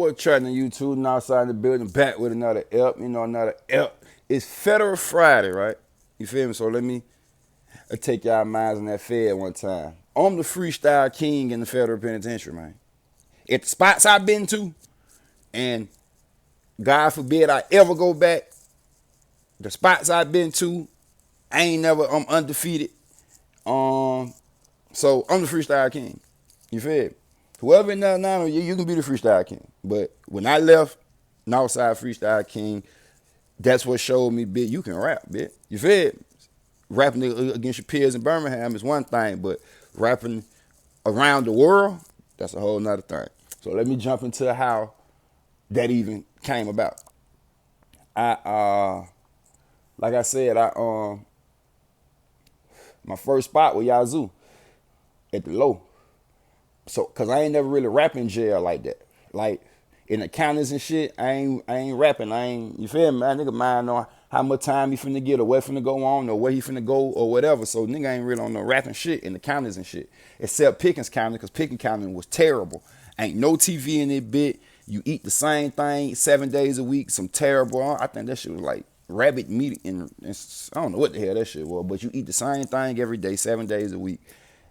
Boy, tracking YouTube and outside the building, back with another ep. Another ep. It's Federal Friday, right? You feel me? So let me take y'all minds on that Fed one time. I'm the freestyle king in the federal penitentiary, man. At the spots I've been to, and God forbid I ever go back, the spots I've been to, I'm undefeated. So I'm the freestyle king. You feel me? Whoever in that now, you can be the freestyle king. But when I left Northside Freestyle King, that's what showed me, bitch, you can rap, bitch. You feel me? Rapping against your peers in Birmingham is one thing, but rapping around the world, that's a whole nother thing. So let me jump into how that even came about. I like I said, my first spot was Yazoo at the low. So, cause I ain't never really rapping jail like that. Like in the counties and shit, I ain't rapping. You feel me? That nigga mind on how much time he finna get or what finna go on or where he finna go or whatever. So nigga ain't really on no rapping shit in the counties and shit. Except Pickens County, cause Pickens County was terrible. Ain't no TV in it, bit. You eat the same thing 7 days a week, some terrible. I think that shit was like rabbit meat and I don't know what the hell that shit was, but you eat the same thing every day, 7 days a week.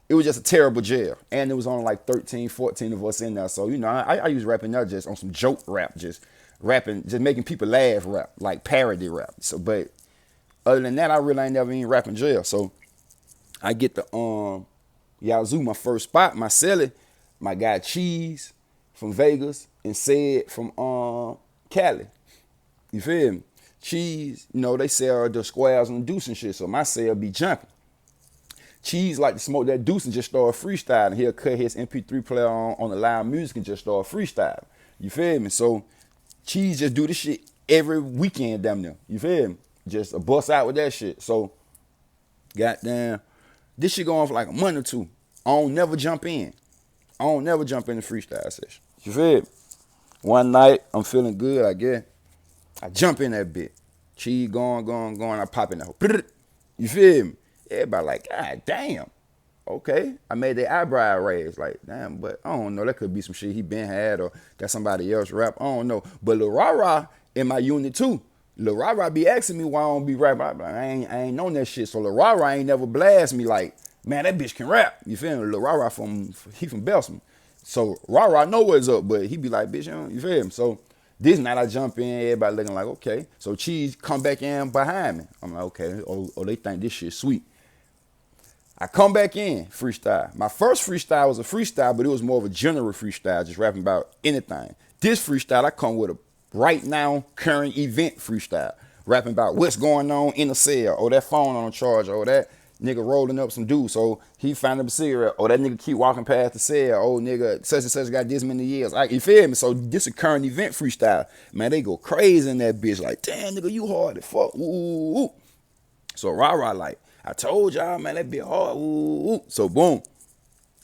It was just a terrible jail. And there was only like 13, 14 of us in there. So, I used rapping there just on some joke rap, just rapping, just making people laugh rap, like parody rap. So, but other than that, I really ain't never even rapping jail. So I get the Yazoo, my first spot, my celly, my guy Cheese from Vegas and Said from Cali. You feel me? Cheese, they sell the squares and the deuce and shit. So my cell be jumping. Cheese like to smoke that deuce and just start freestyling. He'll cut his MP3 player on the loud music and just start freestyling. You feel me? So Cheese just do this shit every weekend damn near. You feel me? Just a bust out with that shit. So goddamn, this shit going for like a month or two. I don't never jump in. I don't never jump in the freestyle session. You feel me? One night, I'm feeling good, I guess. I jump in that bit. Cheese going. I pop in that hole. You feel me? Everybody like, God damn. Okay. I made their eyebrow raise. Like, damn, but I don't know. That could be some shit he been had or that somebody else rap. I don't know. But Lil Rah in my unit too. Lil Rah be asking me why I don't be rapping. I ain't known that shit. So Lil Rah ain't never blast me like, man, that bitch can rap. You feel me? Lil Rah from Belsman. So Rah know what's up, but he be like, bitch, you feel me? So this night I jump in, everybody looking like, okay. So Cheese come back in behind me. I'm like, okay. Oh, they think this shit sweet. I come back in, freestyle. My first freestyle was a freestyle, but it was more of a general freestyle, just rapping about anything. This freestyle, I come with a right now, current event freestyle, rapping about what's going on in the cell, or that phone on charge, or that nigga rolling up some dudes, so he found up a cigarette, or that nigga keep walking past the cell, oh nigga, such and such got this many years. You feel me? So this a current event freestyle. Man, they go crazy in that bitch, like, damn nigga, you hard as fuck. Ooh. So Rah like, I told y'all, man, that be hard. Ooh. So boom.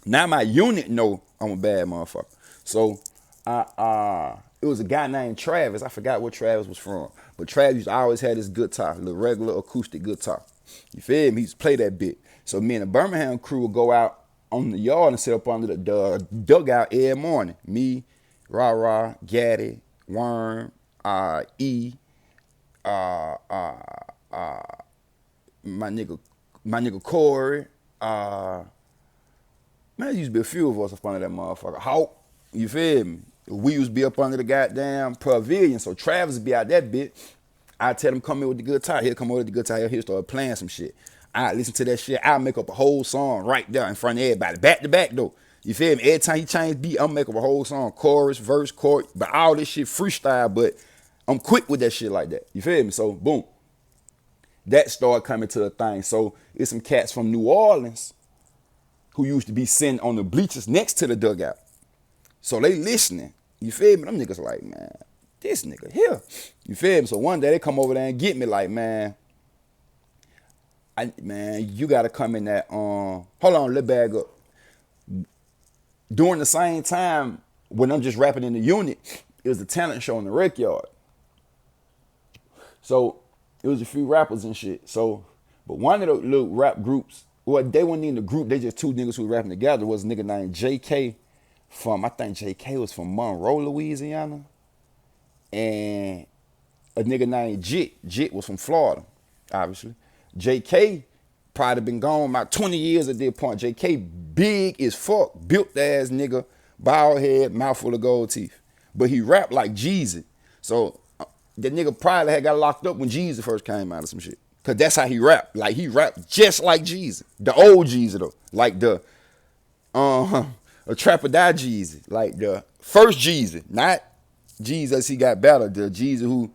Now my unit know I'm a bad motherfucker. So it was a guy named Travis. I forgot where Travis was from. But Travis always had his guitar, the regular acoustic guitar. You feel me? He used to play that bit. So me and the Birmingham crew would go out on the yard and sit up under the dugout every morning. Me, Rah, Gaddy, Worm, E, my nigga Corey, man, there used to be a few of us up under that motherfucker. Hawk, you feel me? We used to be up under the goddamn pavilion, so Travis would be out that bit. I tell him come in with the guitar. He'll come over with the guitar. He'll start playing some shit. I listen to that shit. I'll make up a whole song right there in front of everybody, back to back though. You feel me? Every time he change beat, I'm make up a whole song, chorus, verse, chord, but all this shit freestyle. But I'm quick with that shit like that. You feel me? So boom. That started coming to the thing. So it's some cats from New Orleans who used to be sitting on the bleachers next to the dugout. So they listening. You feel me? Them niggas like, man, this nigga here. You feel me? So one day they come over there and get me like, man, you gotta come in that, hold on, let bag up. During the same time, when I'm just rapping in the unit, it was a talent show in the rec yard. So it was a few rappers and shit. So, but one of the little rap groups, well, they weren't in the group, they just two niggas who were rapping together, was a nigga named JK I think JK was from Monroe, Louisiana, and a nigga named Jit. Jit was from Florida, obviously. JK probably been gone about 20 years at this point. JK big as fuck, built ass nigga, bald head, mouth full of gold teeth. But he rapped like Jeezy. So that nigga probably had got locked up when Jeezy first came out of some shit. Cause that's how he rapped. Like he rapped just like Jeezy. The old Jeezy though. Like the a Trapper Die Jeezy. Like the first Jeezy. Not Jesus, he got better. The Jeezy who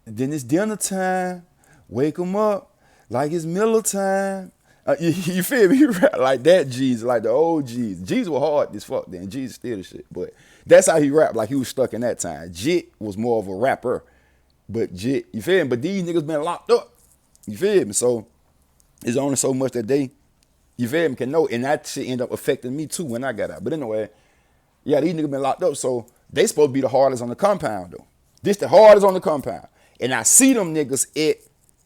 then it's dinner time. Wake him up like it's Miller time. You feel me? He rap like that Jeezy, like the old Jeezy. Jeezy was hard as fuck then. Jeezy still the shit. But that's how he rapped, like he was stuck in that time. Jit was more of a rapper. But Jit, you feel me? But these niggas been locked up. You feel me? So it's only so much that they, you feel me, can know. And that shit end up affecting me too when I got out. But anyway, yeah, these niggas been locked up. So they supposed to be the hardest on the compound though. This the hardest on the compound. And I see them niggas at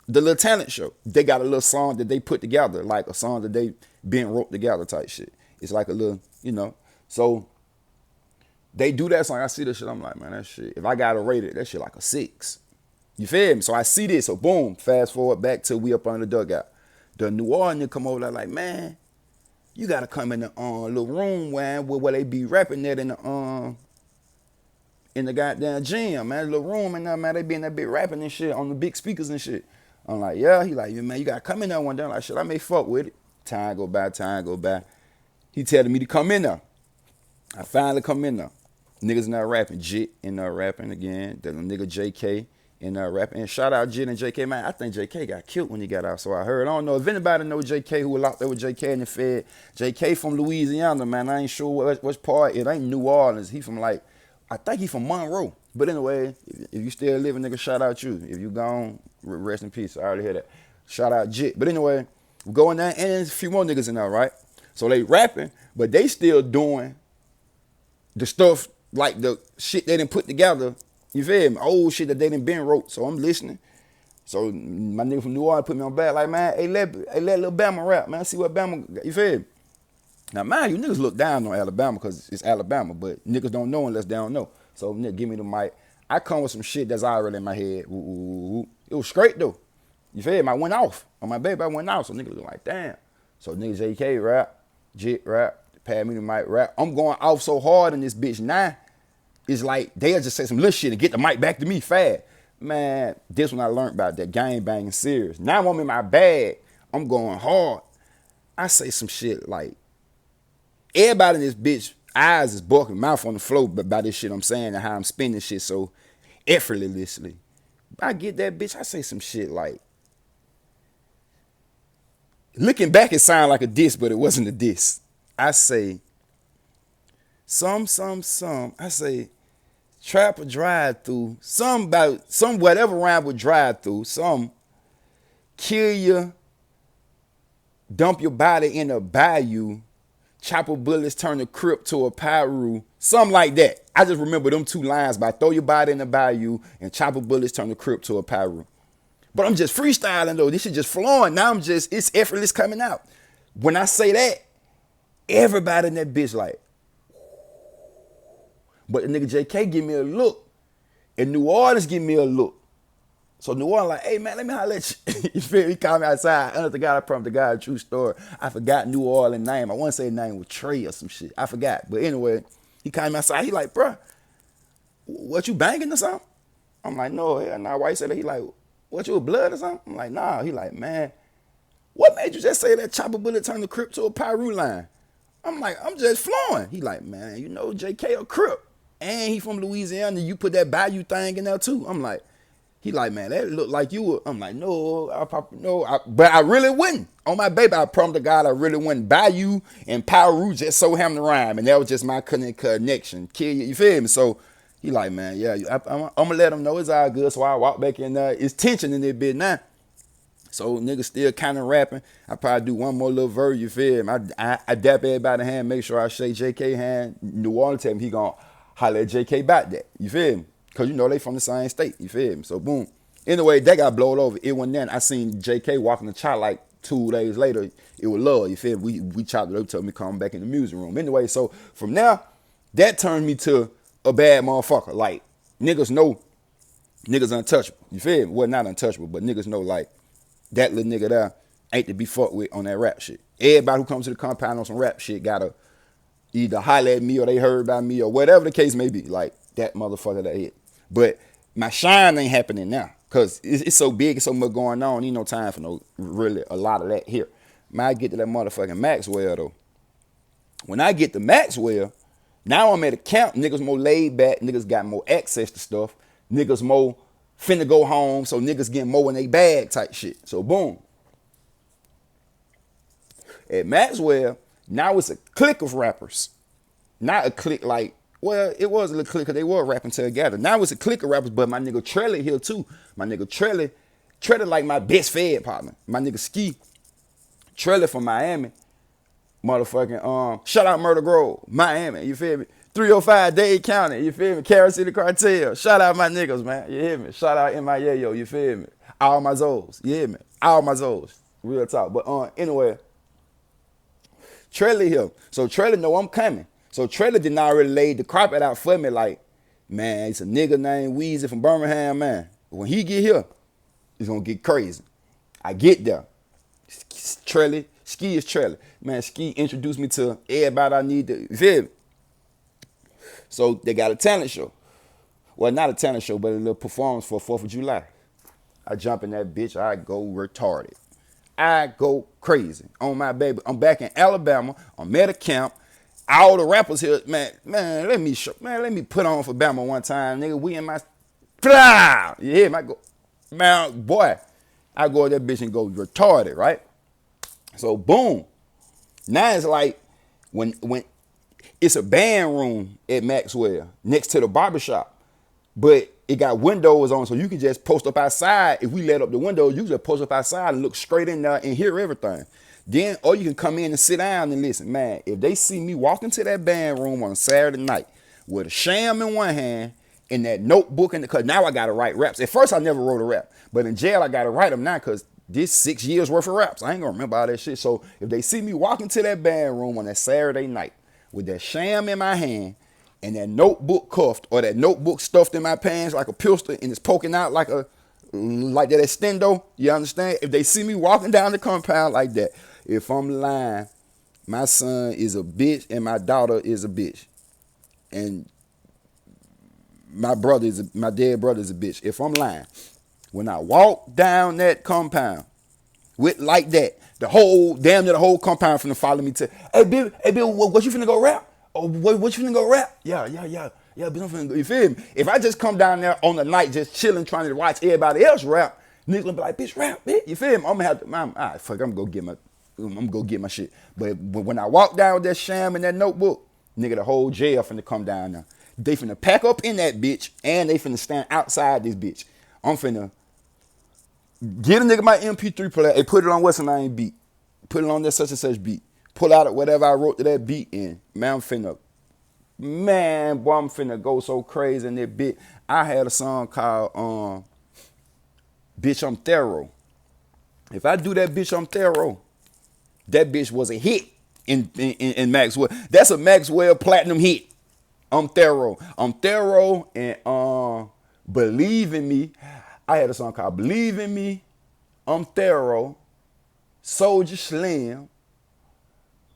the little talent show. They got a little song that they put together, like a song that they been wrote together type shit. It's like a little, you know. So they do that song. I see this shit. I'm like, man, that shit. If I gotta rate it, that shit like a 6. You feel me? So I see this. So boom, fast forward back till we up on the dugout. The New Orleans nigga come over there like, man, you gotta come in the little room where they be rapping that in the goddamn gym, man. Little room and man, they be in that bit rapping and shit on the big speakers and shit. I'm like, yeah. He like, man, you gotta come in there one day. I'm like, shit, I may fuck with it. Time go by. He telling me to come in there. I finally come in there. Niggas in there rapping. Jit in there rapping again. The nigga JK in there rapping. And shout out Jit and JK, man. I think JK got killed when he got out. So I heard. I don't know if anybody know JK who was locked there with JK in the Fed. JK from Louisiana, man. I ain't sure which part. It ain't New Orleans. He from like, I think he from Monroe. But anyway, if you still living, nigga, shout out you. If you gone, rest in peace. I already hear that. Shout out Jit. But anyway, we going there, and there's a few more niggas in there, right? So they rapping, but they still doing the stuff like the shit they didn't put together. You feel me? Old shit that they didn't been wrote. So I'm listening. So my nigga from New Orleans put me on back like, man, hey, let little Bama rap, man. See what Bama, you feel me? Now, mind you, niggas look down on Alabama because it's Alabama, but niggas don't know unless they don't know. So, nigga, give me the mic. I come with some shit that's already in my head. Ooh. It was straight, though. You feel me? I went off. On my baby, I went off. So, niggas look like, damn. So, nigga JK rap, Jit rap, pad me the mic rap. I'm going off so hard in this bitch now. It's like, they'll just say some little shit and get the mic back to me fast. Man, this one I learned about that gang banging serious. Now I'm in my bag. I'm going hard. I say some shit like, everybody in this bitch eyes is bucking, mouth on the floor by this shit I'm saying and how I'm spinning shit so effortlessly. I get that bitch, I say some shit like, looking back it sounded like a diss, but it wasn't a diss. I say, some, I say, trap or drive through, some whatever rhyme with drive through, some kill you, dump your body in a bayou, chopper bullets turn a crip to a pyru, something like that. I just remember them two lines by throw your body in the bayou and chopper bullets turn a crip to a pyru. But I'm just freestyling though. This shit just flowing. Now it's effortless coming out. When I say that, everybody in that bitch like, but the nigga JK give me a look and New Orleans give me a look. So New Orleans like, hey man, let me holler at you. You feel me? He called me outside. Under the guy, I promised the guy a true story. I forgot New Orleans name. I want to say his name was Trey or some shit. I forgot. But anyway, he came outside. He like, bruh, what you banging or something? I'm like, no, hell nah. Why he said that? He like, what, you a blood or something? I'm like, nah. He like, man, what made you just say that chopper bullet turned the crip to a pyru line? I'm like, I'm just flowing. He like, man, you know JK a crip. And he from Louisiana. You put that bayou thing in there too. I'm like, he like, man, that look like you were. I'm like, no, but I really wouldn't. On my baby, I promised to God I really wouldn't. Bayou and Pyru just so him to rhyme. And that was just my connection. Kill you feel me? So he like, man, yeah, I'm going to let him know it's all good. So I walk back in there. It's tension in this bit now. So niggas still kind of rapping. I probably do one more little verse, you feel me? I dap everybody hand, make sure I shake JK hand. New Orleans tell me he going to holler at JK about that. You feel me? Because, you know, they from the same state. You feel me? So, boom. Anyway, that got blowed over. It went then. I seen JK walking the child like 2 days later, it was love. You feel me? We chopped it up, told me come back in the music room. Anyway, so from now, that turned me to a bad motherfucker. Like, niggas know niggas untouchable. You feel me? Well, not untouchable, but niggas know, like, that little nigga there ain't to be fucked with on that rap shit. Everybody who comes to the compound on some rap shit gotta either holler at me or they heard about me or whatever the case may be. Like, that motherfucker that hit. But my shine ain't happening now. Cause it's so big, it's so much going on. Ain't no time for no really a lot of that here. Man, I get to that motherfucking Maxwell though. When I get to Maxwell, now I'm at a camp. Niggas more laid back. Niggas got more access to stuff. Niggas more finna go home. So niggas getting more in they bag type shit. So boom. At Maxwell, now it's a clique of rappers. Not a clique like, well, it was a little clique because they were rapping together. Now it's a clique of rappers, but my nigga Trelly here too. My nigga Trelly like my best fed partner. My nigga Ski, Trelly from Miami. Motherfucking, shout out Murder Grove, Miami, you feel me? 305 Dade County, you feel me? Carol City Cartel. Shout out my niggas, man, you hear me? Shout out MIAO, you feel me? All my Zoes, you hear me? All my Zoes. Real talk. But anyway, Trelly here. So Trelly know I'm coming. So Trelly did not already lay the carpet out for me like, man, it's a nigga named Weezy from Birmingham, man. When he get here, it's gonna get crazy. I get there. Trelly, Ski is Trelly. Man, Ski introduced me to everybody I need to, you feel me? So they got a talent show. Well, not a talent show, but a little performance for 4th of July. I jump in that bitch, I go retarded. I go crazy on my baby. I'm back in Alabama. I'm at a camp. All the rappers here, man, let me put on for Bama one time, nigga. We in my, blah, you hear me? Man, boy, I go to that bitch and go retarded, right? So boom, now it's like when it's a band room at Maxwell next to the barbershop, but it got windows on, so you can just post up outside. If we let up the windows, you just post up outside and look straight in there and hear everything. Then, or you can come in and sit down and listen. Man, if they see me walk into that band room on a Saturday night with a sham in one hand and that notebook in the, cause now I gotta write raps. At first I never wrote a rap, but in jail I gotta write them now cause this 6 years worth of raps. I ain't gonna remember all that shit. So if they see me walk into that band room on that Saturday night with that sham in my hand and that notebook cuffed or that notebook stuffed in my pants like a pistol and it's poking out like that extendo, you understand? If they see me walking down the compound like that, if I'm lying, my son is a bitch and my daughter is a bitch. And my dead brother is a bitch. If I'm lying, when I walk down that compound with like that, damn near the whole compound finna follow me to, hey Bill, what you finna go rap? Oh, what you finna go rap? Yeah, bitch, I'm finna go, you feel me? If I just come down there on the night just chilling, trying to watch everybody else rap, niggas gonna be like, bitch, rap, bitch, you feel me? I'm gonna have to, all right, fuck, I'm gonna go get my shit. But when I walk down with that sham and that notebook, nigga, the whole jail finna come down now. They finna pack up in that bitch and they finna stand outside this bitch. I'm finna get a nigga my MP3 player and put it on what's the name beat. Put it on that such and such beat. Pull out whatever I wrote to that beat in. Man, I'm finna go so crazy in that bit. I had a song called Bitch I'm Thorough. If I do that Bitch I'm Thorough, that bitch was a hit in Maxwell. That's a Maxwell platinum hit. I'm thorough and Believe in Me. I had a song called Believe in Me. I'm Thorough. Soldier Slim.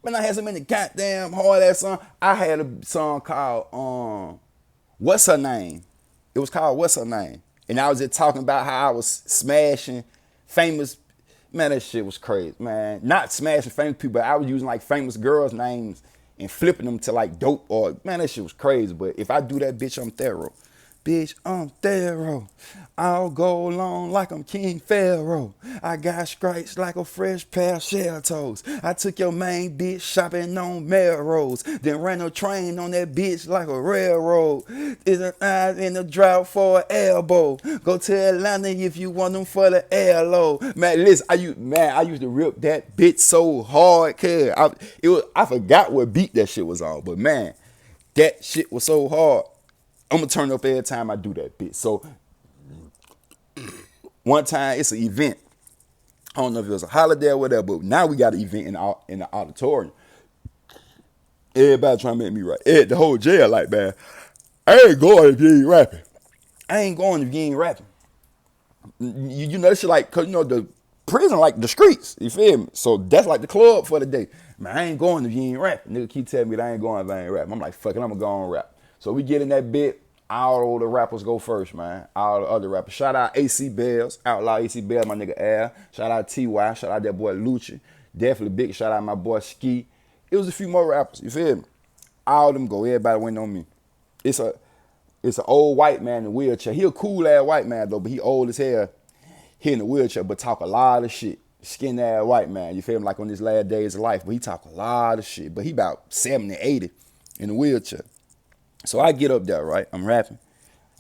Man, I had so many goddamn hard ass songs. I had a song called What's Her Name? It was called What's Her Name? And I was just talking about how I was smashing famous. Man, that shit was crazy, man. Not smashing famous people, but I was using like famous girls' names and flipping them to like dope or, man, that shit was crazy. But if I do that, bitch, I'm thorough. Bitch, I'm thorough. I'll go along like I'm King Pharaoh. I got stripes like a fresh pair of shell toes. I took your main bitch shopping on Melrose. Then ran a train on that bitch like a railroad. Is an eye in the drought for an elbow. Go to Atlanta if you want them for the airload. Man, listen, I used to rip that bitch so hard, cuz I forgot what beat that shit was on. But man, that shit was so hard. I'm gonna turn up every time I do that bitch. So one time it's an event. I don't know if it was a holiday or whatever, but now we got an event in the auditorium. Everybody trying to make me rap. The whole jail like, man, I ain't going if you ain't rapping. I ain't going if you ain't rapping. You know, that shit like, cause you know, the prison like the streets, you feel me? So that's like the club for the day. Man, I ain't going if you ain't rapping. Nigga keep telling me that I ain't going if I ain't rapping. I'm like, fuck it, I'm gonna go and rap. So we get in that bit, all the rappers go first, man. All the other rappers. Shout out AC Bells, Outlaw AC Bells, my nigga Al. Shout out TY, shout out that boy Lucci. Definitely big shout out my boy Ski. It was a few more rappers, you feel me? All of them go, everybody went on me. It's an old white man in a wheelchair. He a cool ass white man though, but he old as hell. He in a wheelchair, but talk a lot of shit. Skin ass white man, you feel me? Like on his last days of life, but he talk a lot of shit. But he about 70, 80 in a wheelchair. So I get up there, right? I'm rapping.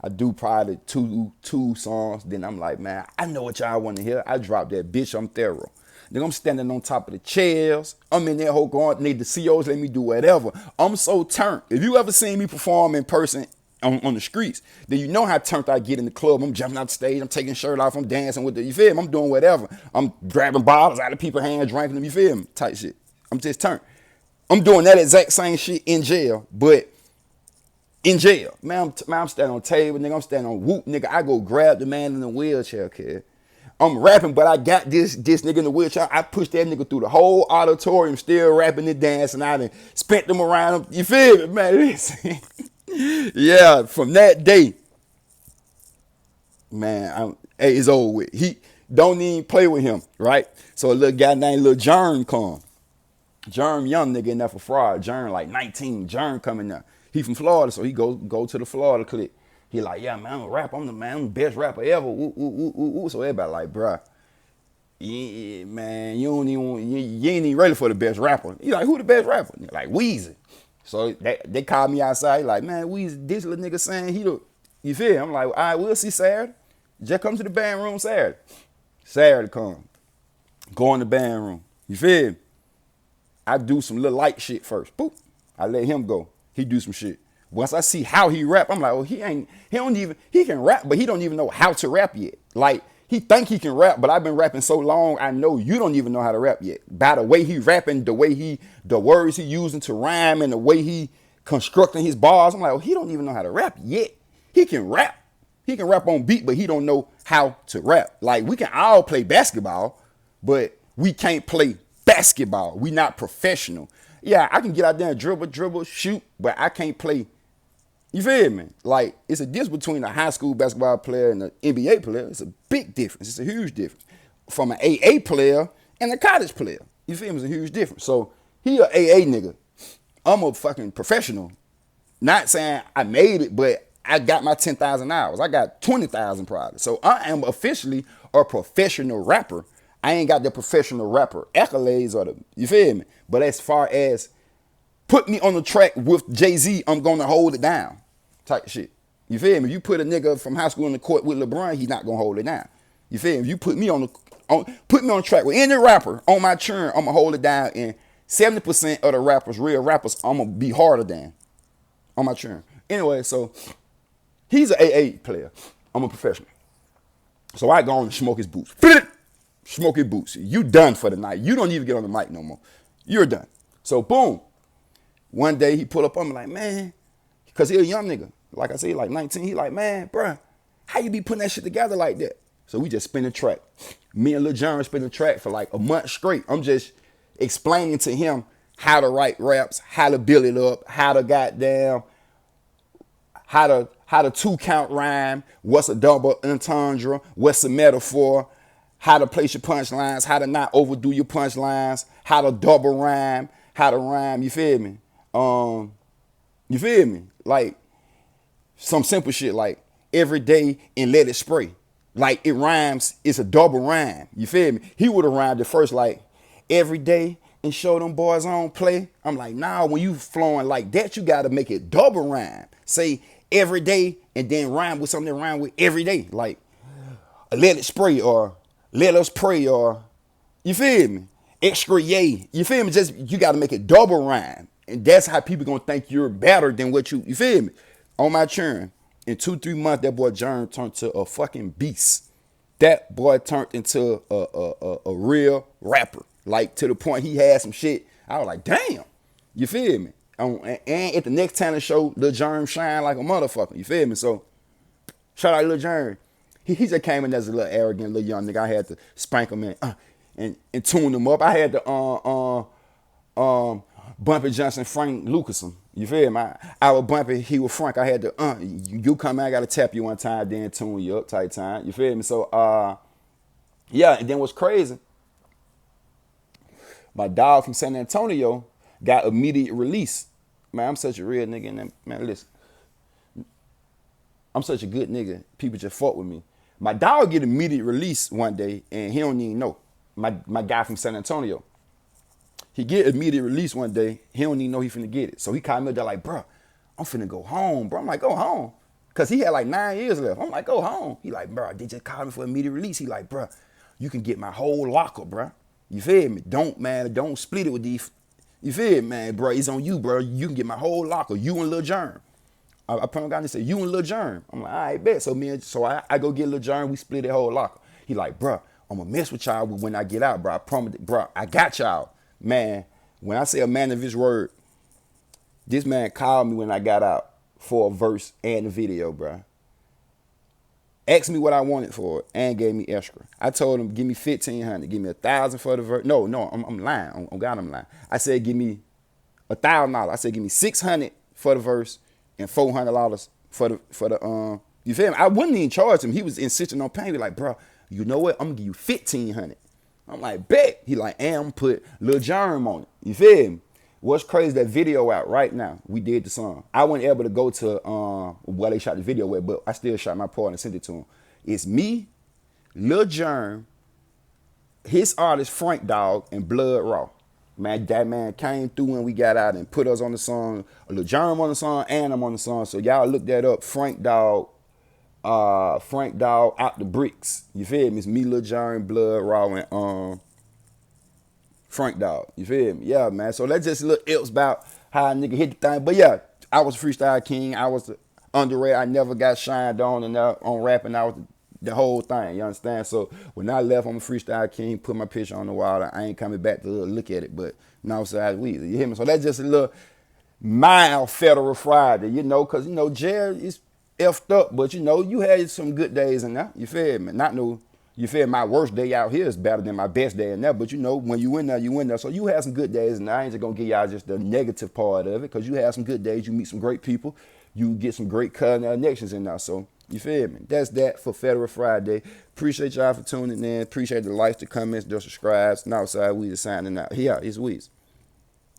I do probably two songs. Then I'm like, man, I know what y'all want to hear. I drop that bitch, I'm thorough. Then I'm standing on top of the chairs. I'm in that whole going, need the COs, let me do whatever. I'm so turned. If you ever seen me perform in person on the streets, then you know how turned I get in the club. I'm jumping out the stage, I'm taking shirt off, I'm dancing with the, you feel me? I'm doing whatever. I'm grabbing bottles out of people's hands, drinking them, you feel me? Type shit. I'm just turned. I'm doing that exact same shit in jail, but in jail. Man, I'm standing on table, nigga. I'm standing on whoop, nigga. I go grab the man in the wheelchair, kid. I'm rapping, but I got this nigga in the wheelchair. I pushed that nigga through the whole auditorium, still rapping and dancing. I done spent them around him. You feel me, man? Yeah, from that day, man, it's over with. He don't even play with him, right? So a little guy named Lil Jerm come. Jerm, young nigga in there for fraud. Jerm like 19. Jerm coming there. He from Florida, so he go to the Florida clique. He like, yeah, man, I'm a rapper. I'm the best rapper ever. Ooh, ooh, ooh, ooh. So everybody like, bruh, yeah, man, you ain't even ready for the best rapper. He like, who the best rapper? Like, Weezy. So they called me outside. He like, man, Weezy, this little nigga saying he the, you feel? I'm like, all right, we'll see Saturday. Just come to the band room Saturday. Saturday come. Go in the band room. You feel? I do some little light shit first. Boop. I let him go. He do some shit. Once I see how he rap, I'm like, oh, he can rap, but he don't even know how to rap yet. Like, he think he can rap, but I've been rapping so long, I know you don't even know how to rap yet. By the way he rapping, the words he using to rhyme, and the way he constructing his bars, I'm like, oh, he don't even know how to rap yet. He can rap. He can rap on beat, but he don't know how to rap. Like, we can all play basketball, but we can't play basketball. We not professional. Yeah, I can get out there and dribble, shoot, but I can't play. You feel me? Like, it's a difference between a high school basketball player and an NBA player. It's a big difference. It's a huge difference. From an AA player and a college player. You feel me? It's a huge difference. So, he a AA nigga. I'm a fucking professional. Not saying I made it, but I got my 10,000 hours. I got 20,000 probably. So, I am officially a professional rapper. I ain't got the professional rapper accolades or the, you feel me? But as far as put me on the track with Jay-Z, I'm going to hold it down type shit. You feel me? If you put a nigga from high school in the court with LeBron, he's not going to hold it down. You feel me? If you put me on track with any rapper on my churn, I'm going to hold it down. And 70% of the rappers, real rappers, I'm going to be harder than on my churn. Anyway, so he's an AA player. I'm a professional. So I go on and smoke his boots. Smoke his boots. You done for the night. You don't even get on the mic no more. You're done. So boom. One day he pull up on me like, man, because he a young nigga. Like I said, like 19. He like, man, bruh, how you be putting that shit together like that? So we just spin the track. Me and Lil Jon spin the track for like a month straight. I'm just explaining to him how to write raps, how to build it up, how to goddamn, how to 2-count rhyme, what's a double entendre, what's a metaphor, how to place your punchlines, how to not overdo your punchlines, how to double rhyme, how to rhyme, you feel me? You feel me? Like, some simple shit like every day and let it spray. Like, it rhymes, it's a double rhyme. You feel me? He would have rhymed it first like, every day and show them boys on play. I'm like, nah, when you flowing like that, you got to make it double rhyme. Say every day and then rhyme with something that rhyme with every day. Like, let it spray or let us pray or, you feel me? Extra yay. You feel me? Just, you got to make it double rhyme. And that's how people going to think you're better than what you feel me? On my churn, in 2-3 months, that boy Jerm turned to a fucking beast. That boy turned into a real rapper. Like, to the point he had some shit. I was like, damn. You feel me? And at the next talent show, Lil Germ shine like a motherfucker. You feel me? So, shout out Lil Germ. He just came in as a little arrogant little young nigga. I had to spank him and tune him up. I had to Bumpy Johnson, Frank Lucasen. You feel me? I was Bumpy, he was Frank. I had to you come in, I gotta tap you one time, then tune you up, tight time. You feel me? So yeah, and then what's crazy? My dog from San Antonio got immediate release. Man, I'm such a real nigga, and man, listen. I'm such a good nigga. People just fuck with me. My dog get immediate release one day, and he don't even know. My guy from San Antonio. He get immediate release one day. He don't even know he finna get it. So he called me up there like, bro, I'm finna go home, bro. I'm like, go home. Because he had like 9 years left. I'm like, go home. He like, bro, they just called me for immediate release. He like, bro, you can get my whole locker, bro. You feel me? Don't split it with these. You feel me, man, bro? It's on you, bro. You can get my whole locker. You and Lil Germ. I put him down and said, you and Lil Germ. I'm like, all right, bet. So I go get Lil Germ. We split that whole locker. He like, bro, I'm going to mess with y'all when I get out, bro. I promise, bro, I got y'all. Man, when I say a man of his word, this man called me when I got out for a verse and a video, bro. Asked me what I wanted for it and gave me extra. I told him, give me $1,500. Give me $1,000 for the verse. No, I'm lying. On God, I'm lying. I said, give me $1,000. I said, give me $600 for the verse and $400 for the you feel me? I wouldn't even charge him. He was insisting on paying me. Like, bro, you know what? I'm gonna give you $1,500. I'm like, bet. He like, and put Lil Germ on it. You feel me? What's crazy, that video out right now. We did the song. I wasn't able to go to where they shot the video with, but I still shot my part and sent it to him. It's me, Lil Germ, his artist Frank Dog, and Blood Raw. Man, that man came through when we got out and put us on the song. Lil Germ on the song, and I'm on the song. So y'all look that up. Frank Dog out the bricks. You feel me? It's me, Lil Germ, Blood Raw, and Frank Dog. You feel me? Yeah, man. So that's just a little else about how a nigga hit the thing. But yeah, I was Freestyle King. I was the underrated. I never got shined on and on rapping. I was the whole thing. You understand? So when I left, I'm a Freestyle King. Put my picture on the wall. I ain't coming back to look at it. But now size Weezy. You hear me? So that's just a little mild Federal Friday. You know, because you know jail is effed up. But you know, you had some good days in there. You feel me? Not no. You feel my worst day out here is better than my best day in there. But you know, when you in there, you in there. So you have some good days, and I ain't just gonna give y'all just the negative part of it, because you have some good days, you meet some great people, you get some great connections in there. So you feel me? That's that for Federal Friday. Appreciate y'all for tuning in. Appreciate the likes, the comments, the subscribes. Now, Weezy signing out. Yeah, it's Weezy.